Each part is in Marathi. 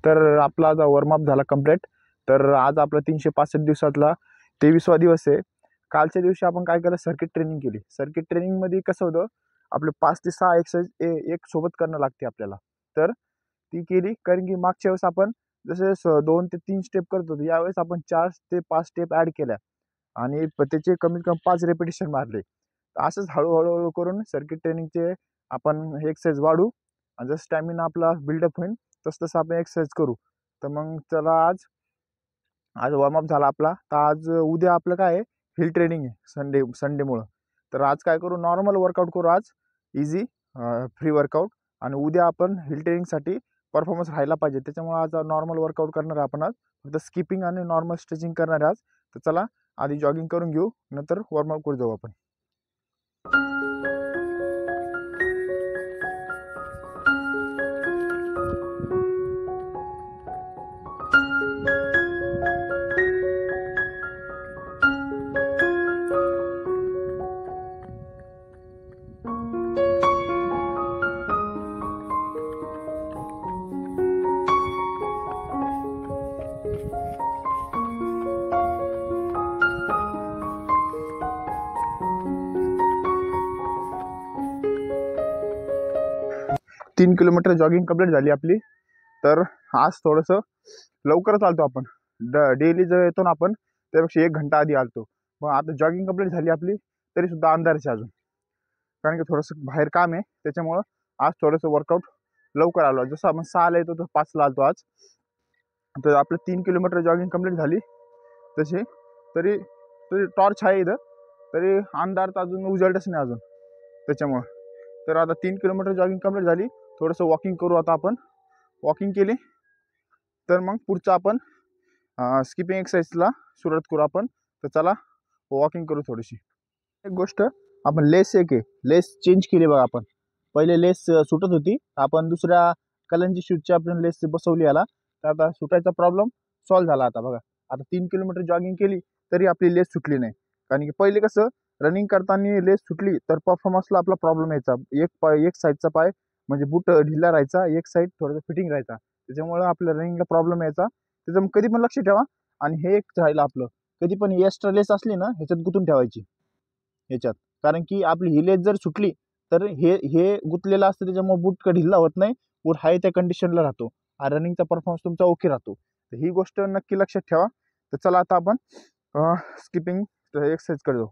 तर आपला आज वॉर्मअप झाला कंप्लीट. तर आज आपला 365 दिवसातला 23वा दिवस आहे. कालच्या दिवशी आपण काय केलं, सर्किट ट्रेनिंग केली. सर्किट ट्रेनिंगमध्ये कसं होतं, आपले 5 ते 6 एक्सरसाइज एक सोबत करणं लागते आपल्याला. तर ती केली, कारण की मागच्या वेळेस आपण जसे 2 ते 3 स्टेप करत होतो, यावेळेस आपण 4 ते 5 स्टेप ॲड केल्या आणि त्याचे कमीत कमी 5 रेपिटेशन मारले. असंच हळूहळू करून सर्किट ट्रेनिंगचे आपण एक्सरसाइज वाढू आणि जसं स्टॅमिना आपला बिल्डअप होईल तसं तसं आपण एक्सरसाइज करू. तर मग चला, आज आज वॉर्मअप झाला आपला. तर आज उद्या आपलं काय आहे, हिल ट्रेनिंग आहे संडेमुळं. तर आज काय करू, नॉर्मल वर्कआउट करू आज, इझी फ्री वर्कआउट. आणि उद्या आपण हिल ट्रेनिंगसाठी परफॉर्मन्स राहायला पाहिजे, त्याच्यामुळे आज नॉर्मल वर्कआउट करणार आहे आपण. आज फक्त स्किपिंग आणि नॉर्मल स्ट्रेचिंग करणार आहे आज. तर चला, आधी जॉगिंग करून घेऊ, नंतर वॉर्मअप करू जाऊ आपण. 3 किलोमीटर जॉगिंग कंप्लीट झाली आपली. तर आज थोडंसं लवकर चालतो आपण. डेली जर येतो ना आपण, त्यापेक्षा 1 घंटा आधी आलतो. मग आता जॉगिंग कंप्लीट झाली आपली, तरीसुद्धा अंधारच आहे अजून, कारण की थोडंसं बाहेर काम आहे. त्याच्यामुळं आज थोडंसं वर्कआउट लवकर आलो. जसं आपण 6ला येतो तर 5ला आलतो आज. तर आपलं 3 किलोमीटर जॉगिंग कंप्लीट झाली. तशी तरी तरी टॉर्च आहे इथं, तरी अंधार तर अजून उजेडच नाही अजून, त्याच्यामुळं. तर आता 3 किलोमीटर जॉगिंग कंप्लीट झाली. थोडंसं वॉकिंग करू आता आपण. वॉकिंग केली तर मग पुढचं आपण स्किपिंग एक्सरसाइजला सुरुवात करू आपण. तर चला, वॉकिंग करू थोडीशी. एक गोष्ट, आपण लेस लेस चेंज केली बघा आपण. पहिले लेस सुटत होती, आपण दुसऱ्या कलरची शूजची आपण लेस बसवली याला. तर आता सुटायचा प्रॉब्लेम सॉल्व्ह झाला आता बघा. आता 3 किलोमीटर जॉगिंग केली तरी आपली लेस सुटली नाही. कारण की पहिले कसं, रनिंग करताना लेस सुटली तर परफॉर्मन्सला आपला प्रॉब्लेम यायचा. एक साईडचा पाय म्हणजे बूट ढिला राहायचा, एक साईड थोडंसं फिटिंग राहायचा. त्याच्यामुळं आपल्या रनिंगला प्रॉब्लेम यायचा. त्याच्यामुळे कधी पण लक्ष ठेवा. आणि हे एक राहिलं आपलं, कधी पण एक्स्ट्रा लेस असली ना, ह्याच्यात गुंतून ठेवायची ह्याच्यात. कारण की आपली ही लेस जर सुटली तर हे गुंतलेलं असतं, त्याच्यामुळे बूट ढिला होत नाही, बूट हाय त्या कंडिशनला राहतो. रनिंगचा परफॉर्मन्स तुमचा ओके राहतो. तर ही गोष्ट नक्की लक्षात ठेवा. तर चला, आता आपण स्किपिंग एक्सरसाइज करतो.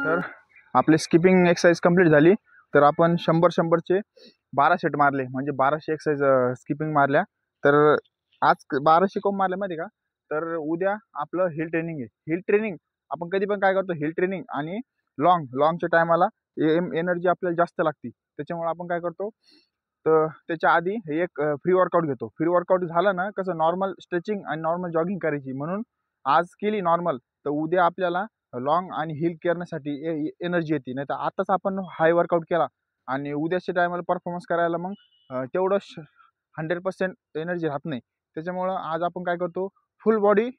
तर आपली स्किपिंग एक्सरसाइज कंप्लीट झाली. तर आपण 100-100चे 12 सेट मारले, म्हणजे 1200 एक्सरसाइज स्किपिंग मारल्या. तर आज 1200 कोण मारले माहिती का? तर उद्या आपलं हिल ट्रेनिंग आहे. हिल ट्रेनिंग आपण कधी पण काय करतो, हिल ट्रेनिंग आणि लॉंगच्या टायमाला एनर्जी आपल्याला जास्त लागते. त्याच्यामुळे आपण काय करतो, तर त्याच्या आधी एक फ्री वर्कआउट घेतो. फ्री वर्कआउट झालं ना, कसं नॉर्मल स्ट्रेचिंग आणि नॉर्मल जॉगिंग करायची. म्हणून आज केली नॉर्मल, तर उद्या आपल्याला लॉंग आणि हिल करण्यासाठी एनर्जी येते. नाही तर आताच आपण हाय वर्कआउट केला आणि उद्याच्या टायमाला परफॉर्मन्स करायला मग तेवढं 100% एनर्जी राहत नाही. त्याच्यामुळं आज आपण काय करतो, फुल बॉडी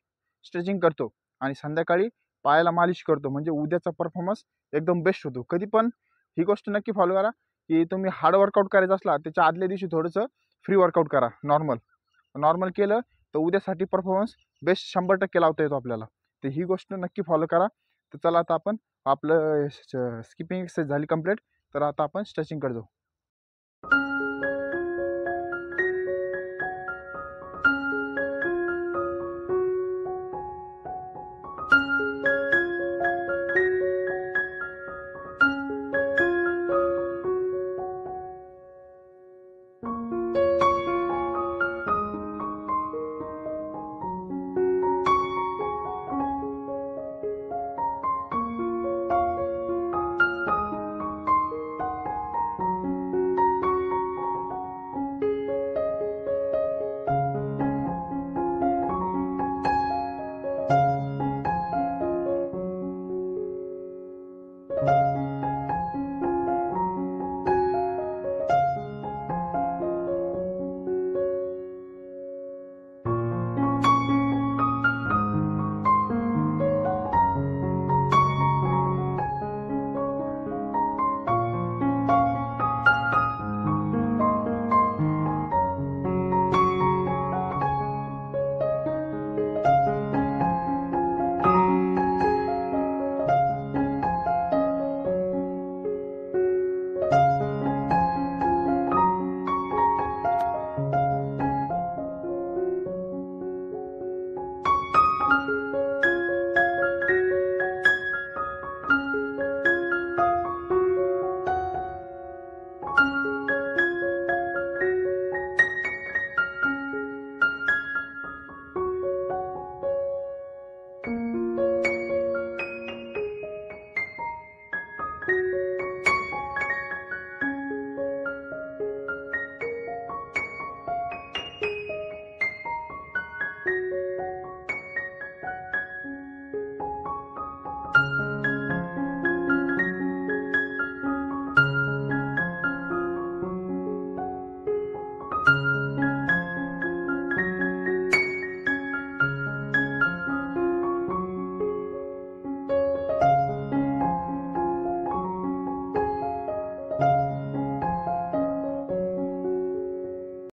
स्ट्रेचिंग करतो आणि संध्याकाळी पायाला मालिश करतो. म्हणजे उद्याचा परफॉर्मन्स एकदम बेस्ट होतो. कधी पण ही गोष्ट नक्की फॉलो करा, की तुम्ही हार्ड वर्कआउट करायचा असला त्याच्या आदल्या दिवशी थोडंसं फ्री वर्कआउट करा. नॉर्मल केलं तर उद्यासाठी परफॉर्मन्स बेस्ट 100% लावता येतो आपल्याला. तर ही गोष्ट नक्की फॉलो करा. तर चला आता आपण आपलं स्किपिंग एक्सरसाइज झाली कंप्लीट. तर आता आपण स्ट्रेचिंग करतो.